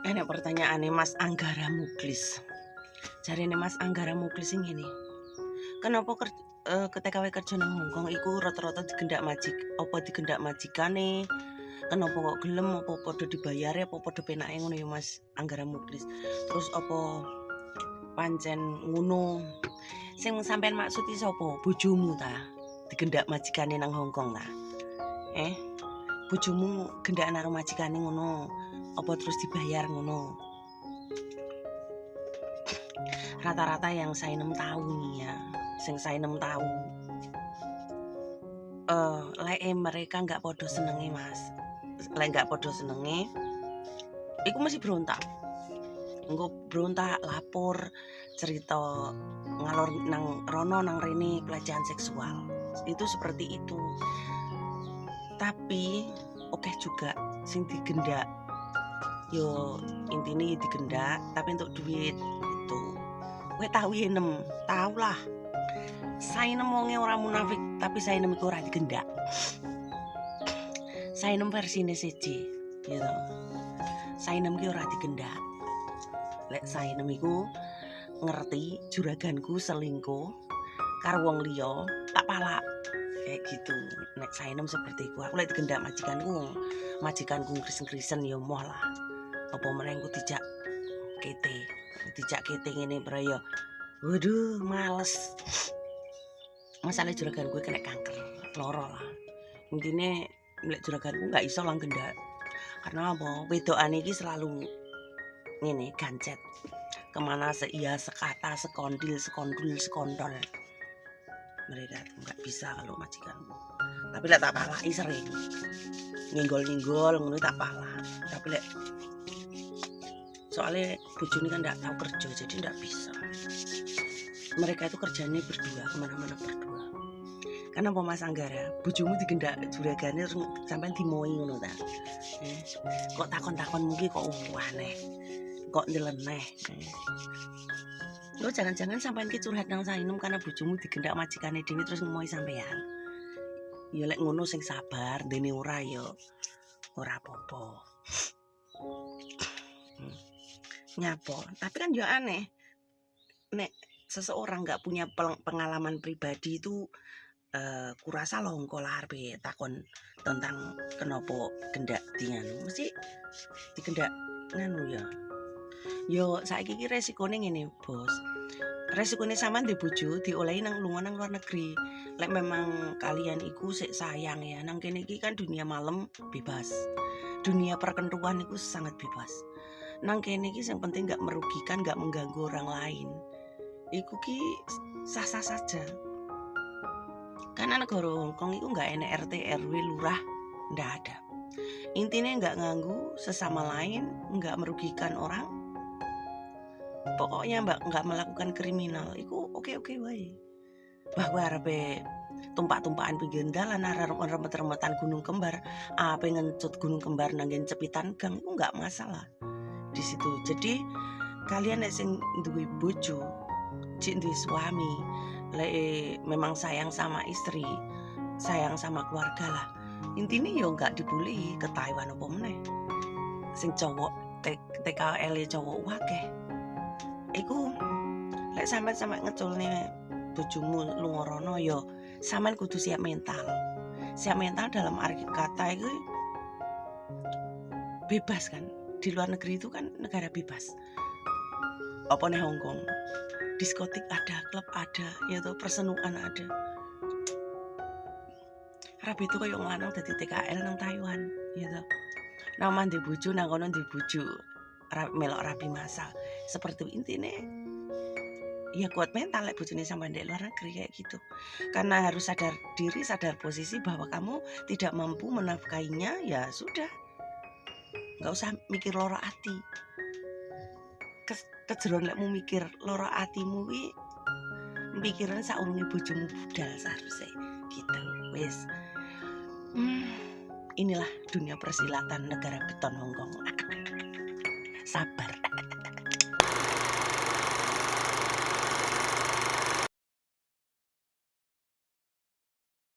Enek pertanyaane Mas Anggara Muklis. Jarene Mas Anggara Muklis sing ngene. Kenapa ketika kerja nang Hongkong iku rata-rata digendak majikane? Kenapa kok gelem apa padha dibayare apa padha penake ngono ya Mas Anggara Muklis. Terus apa pancen ngono? Sing sampean maksud iki sapa? Bojomu ta? Digendak majikane nang Hongkong ta? Bojomu gendak karo majikane ngono? Apa terus dibayar ngono? Rata-rata yang saya 6 tahun nih ya, sing saya 6 tahun. Mereka nggak podo senenge Mas. Lek nggak podo senenge, iku mesti berontak. Engko berontak, lapor, cerita ngalor nang rono nang rene pelecehan seksual. Itu seperti itu. Tapi oke juga sing digendak. Yo intine digendak tapi untuk duit itu. Kowe tahu ya tahu lah. Saya wonge ora munafik, tapi saya iku ora digendak. Saya versine siji, gitu. Saya ki ora digendak. Lek saya iku ngerti juraganku selingkuh karo wong liya, tak palak. Kayak gitu. Nek saya seperti iku. Aku lek digendak majikanku krisen-krisen ya moh lah. Apa meneh ku dijak kete ngene praya. Waduh, males. Masalah juraganku kena kanker, loro lah. Intine lek juraganku enggak iso lang gendak. Karena apa? Wedokane iki selalu ngene, gancet. Kemana seia, sekata, sekondil, sekontol. Mereka enggak bisa kalau majikanku. Tapi lek tak palaki sering. Nyenggol ngono tak palak. Tapi lek soalnya bojone kan enggak tahu kerja jadi enggak bisa. Mereka itu kerjanya berdua, kemana-mana berdua. Karena apa Mas Anggara, bojomu digendak juragane sampean dimoi ngono ta. Kok takon-takon mungkin kok aneh. Kok nyeleneh. Lo jangan-jangan sampean ki curhat nang Sainem karena bojomu digendak majikane dhewe terus ngomoi sampean. Ya lek ngono sing sabar, dene ora ya ora apa-apa. Nyapo, tapi kan ya aneh. Nek seseorang nggak punya pengalaman pribadi itu kurasa longko lah arep takon tentang kenapa gendak nganu mesti digendak nganu ya. Yo saiki iki resikone ngene, Bos. Resikone sampean di bojo diolehi nang lunga nang luar negeri. Lek memang kalian iku sik sayang ya, nang kene iki kan dunia malam bebas. Dunia perkentuan iku sangat bebas. Nang kene iki yang penting enggak merugikan, enggak mengganggu orang lain. Iku ki sah-sah saja. Karena negara Hongkong itu enggak enek RT RW lurah, enggak ada. Intinya enggak nganggu sesama lain, enggak merugikan orang. Pokoknya enggak melakukan kriminal. Iku oke-oke wae. Bahwa arepe tumpak-tumpakan pinggir dalan remet-remetan gunung kembar, apa ngencut gunung kembar nanggen cepitan gang itu enggak masalah di situ. Jadi kalian nek sing duwe bojo, cik duwe suami, memang sayang sama istri, sayang sama keluarga lah. Intinya yo enggak dibully ke Taiwan apa meneh. Sing cowok TKL cowok wakeh. Iku lek sampe ngeculne bojomu lunga rono yo sampean kudu siap mental. Siap mental dalam arti kata itu bebas kan. Di luar negeri itu kan negara bebas. Apa nih Hongkong? Diskotik ada, klub ada, yaitu persenukan ada. Rabi itu kayak ngelanang dari TKL nang Taiwan, gitu. Nama di bojo, nang kono di bojo, melok rabi masal. Seperti intinya, ya kuat mental lek bojone sampean di luar negeri kayak gitu. Karena harus sadar diri, sadar posisi bahwa kamu tidak mampu menafkainya, ya sudah. Nggak usah mikir loro ati. Kejeron lekmu mikir loro atimu ki pikiran saurunge bojomu budal seharusnya gitu. Wis. Inilah dunia persilatan negara beton Hongkong. Sabar.